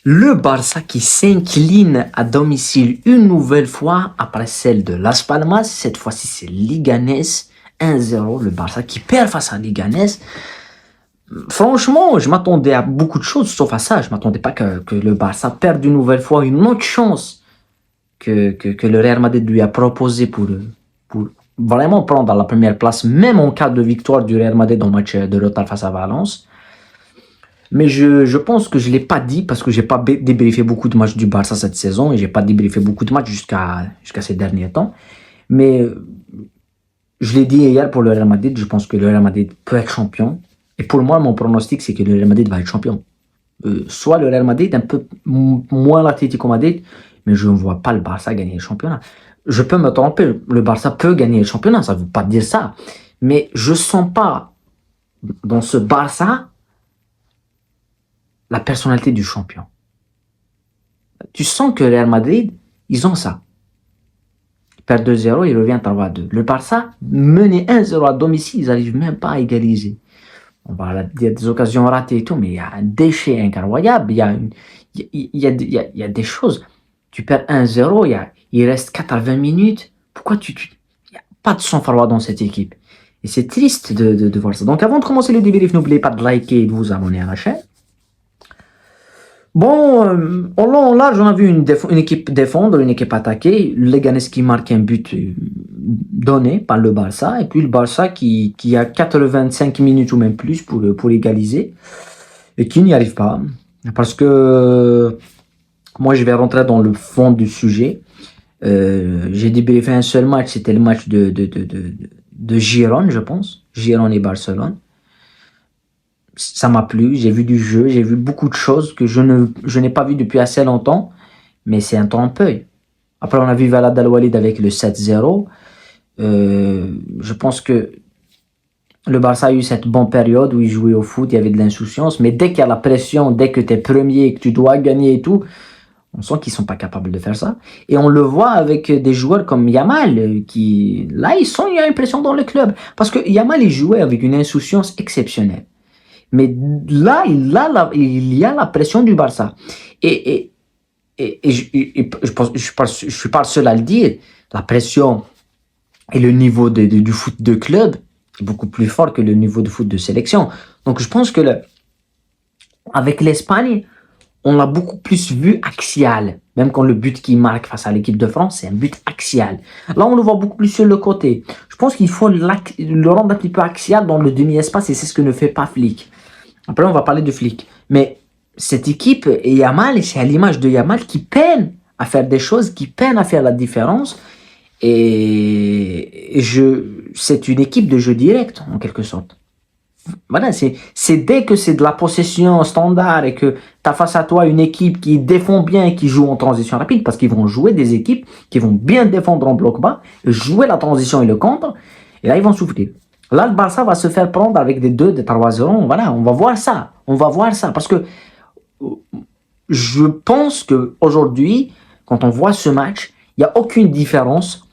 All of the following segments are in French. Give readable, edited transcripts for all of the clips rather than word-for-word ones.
Le Barça qui s'incline à domicile une nouvelle fois après celle de Las Palmas. Cette fois-ci, c'est Leganés 1-0. Le Barça qui perd face à Leganés. Franchement, je m'attendais à beaucoup de choses sauf à ça. Je m'attendais pas que le Barça perde une nouvelle fois une autre chance que le Real Madrid lui a proposé pour vraiment prendre la première place, même en cas de victoire du Real Madrid dans le match de retard face à Valence. Mais je pense que je ne l'ai pas dit parce que je n'ai pas débriefé beaucoup de matchs du Barça cette saison et je n'ai pas débriefé beaucoup de matchs jusqu'à ces derniers temps. Mais je l'ai dit hier pour le Real Madrid, je pense que le Real Madrid peut être champion. Et pour moi, mon pronostic, c'est que le Real Madrid va être champion. Soit le Real Madrid, un peu moins l'Atlético Madrid, mais je ne vois pas le Barça gagner le championnat. Je peux me tromper, le Barça peut gagner le championnat, ça ne veut pas dire ça. Mais je ne sens pas dans ce Barça la personnalité du champion. Tu sens que le Real Madrid, ils ont ça. Ils perdent 2-0, ils reviennent à 3-2. Le Barça, mené 1-0 à domicile, ils n'arrivent même pas à égaliser. Il y a des occasions ratées et tout, mais il y a un déchet incroyable. Il y a des choses. Tu perds 1-0, il reste 80 minutes. Pourquoi il n'y a pas de sang-froid dans cette équipe? Et c'est triste de voir ça. Donc avant de commencer le débrief, n'oubliez pas de liker et de vous abonner à la chaîne. Bon, en long, en large, on a vu une équipe défendre, une équipe attaquer. Leganés qui marque un but donné par le Barça. Et puis le Barça qui a 85 minutes ou même plus pour égaliser. Et qui n'y arrive pas. Parce que moi, je vais rentrer dans le fond du sujet. J'ai débriefé un seul match. C'était le match de Girone, je pense. Girone et Barcelone. Ça m'a plu, j'ai vu du jeu, j'ai vu beaucoup de choses que je n'ai pas vu depuis assez longtemps, mais c'est un trompe-l'œil. Après, on a vu Valad Al-Walid avec le 7-0. Je pense que le Barça a eu cette bonne période où il jouait au foot, il y avait de l'insouciance, mais dès qu'il y a la pression, dès que tu es premier, que tu dois gagner et tout, on sent qu'ils sont pas capables de faire ça. Et on le voit avec des joueurs comme Yamal, qui, là, il y a une pression dans le club. Parce que Yamal, il jouait avec une insouciance exceptionnelle. Mais là, il y a la pression du Barça. Et je suis pas le seul à le dire. La pression et le niveau du foot de club est beaucoup plus fort que le niveau de foot de sélection. Donc je pense que avec l'Espagne, on l'a beaucoup plus vu axial. Même quand le but qu'il marque face à l'équipe de France, c'est un but axial. Là, on le voit beaucoup plus sur le côté. Je pense qu'il faut le rendre un petit peu axial dans le demi-espace et c'est ce que ne fait pas Flick. Après, on va parler de Flick. Mais cette équipe et Yamal, c'est à l'image de Yamal qui peine à faire des choses, qui peine à faire la différence. Et c'est une équipe de jeu direct, en quelque sorte. Voilà, c'est dès que c'est de la possession standard et que tu as face à toi une équipe qui défend bien et qui joue en transition rapide, parce qu'ils vont jouer des équipes qui vont bien défendre en bloc bas, jouer la transition et le contre, et là, ils vont souffrir. Là, le Barça va se faire prendre avec des 2, des 3-0. Voilà, on va voir ça. On va voir ça. Parce que je pense qu'aujourd'hui, quand on voit ce match, il n'y a aucune différence.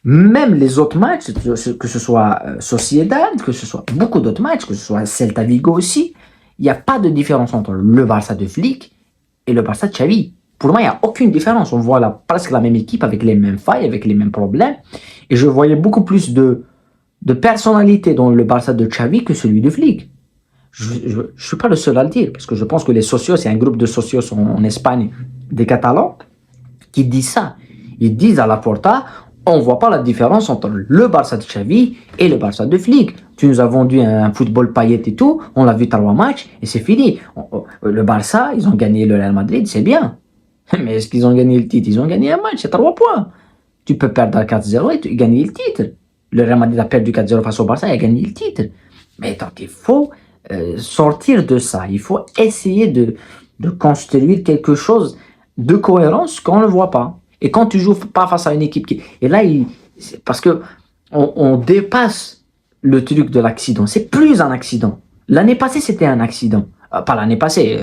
Même les autres matchs, que ce soit Sociedad, que ce soit beaucoup d'autres matchs, que ce soit Celta Vigo aussi, il n'y a pas de différence entre le Barça de Flick et le Barça de Xavi. Pour moi, il n'y a aucune différence. On voit presque la même équipe avec les mêmes failles, avec les mêmes problèmes. Et je voyais beaucoup plus de personnalité dans le Barça de Xavi que celui de Flick. Je ne suis pas le seul à le dire, parce que je pense que les socios, c'est un groupe de socios en Espagne, des Catalans, qui disent ça. Ils disent à Laporta, on ne voit pas la différence entre le Barça de Xavi et le Barça de Flick. Tu nous as vendu un football paillette et tout, on l'a vu 3 matchs, et c'est fini. Le Barça, ils ont gagné le Real Madrid, c'est bien. Mais est-ce qu'ils ont gagné le titre? Ils ont gagné un match, c'est 3 points. Tu peux perdre à 4-0 et gagner le titre. Le Real Madrid a perdu 4-0 face au Barça et a gagné le titre. Mais donc, il faut sortir de ça. Il faut essayer de construire quelque chose de cohérence qu'on ne voit pas. Et quand tu joues pas face à une équipe qui... Et là, parce que on dépasse le truc de l'accident. C'est plus un accident. L'année passée, c'était un accident. Pas l'année passée,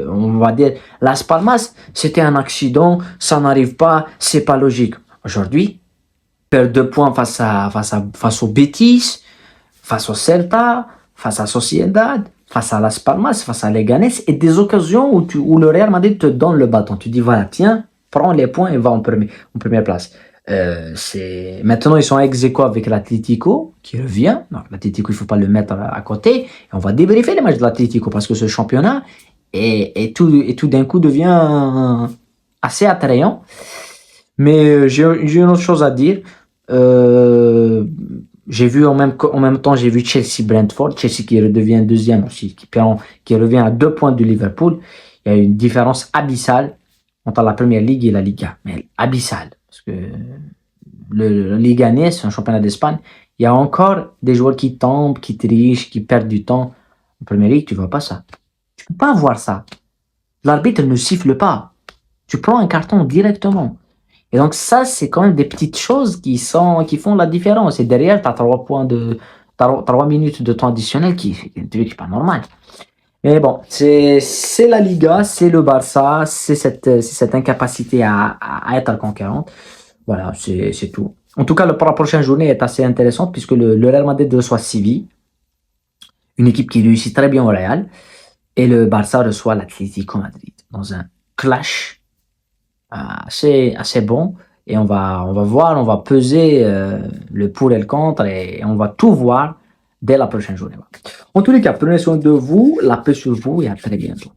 on va dire Las Palmas, c'était un accident, ça n'arrive pas, c'est pas logique. Aujourd'hui, perdre 2 points face au Betis, face au Celta, face à Sociedad, face à Las Palmas, face à Leganés, et des occasions où le Real Madrid te donne le bâton. Tu dis, voilà, tiens, prends les points et va en première place. Maintenant, ils sont ex aequo avec l'Atlético, qui revient. Donc, l'Atlético, il ne faut pas le mettre à côté. Et on va débriefer les matchs de l'Atlético parce que ce championnat et tout d'un coup devient assez attrayant. Mais j'ai une autre chose à dire. J'ai vu en même temps, j'ai vu Chelsea-Brentford. Chelsea qui redevient deuxième aussi, qui revient à 2 points de Liverpool. Il y a une différence abyssale entre la Première Ligue et la Liga. Mais abyssale. Parce que le Liganais, c'est un championnat d'Espagne. Il y a encore des joueurs qui tombent, qui trichent, qui perdent du temps. En Première Ligue, tu vois pas ça. Tu peux pas voir ça. L'arbitre ne siffle pas. Tu prends un carton directement. Et donc ça, c'est quand même des petites choses qui font la différence. Et derrière, tu as 3 minutes de temps additionnel qui est pas normal. Mais bon, c'est la Liga, c'est le Barça, c'est cette incapacité à être conquérante. Voilà, c'est tout. En tout cas, la prochaine journée est assez intéressante puisque le Real Madrid reçoit Séville, une équipe qui réussit très bien au Real, et le Barça reçoit l'Atlético Madrid dans un clash assez bon. Et on va voir, on va peser le pour et le contre et on va tout voir dès la prochaine journée. En tous les cas, prenez soin de vous, la paix sur vous et à très bientôt.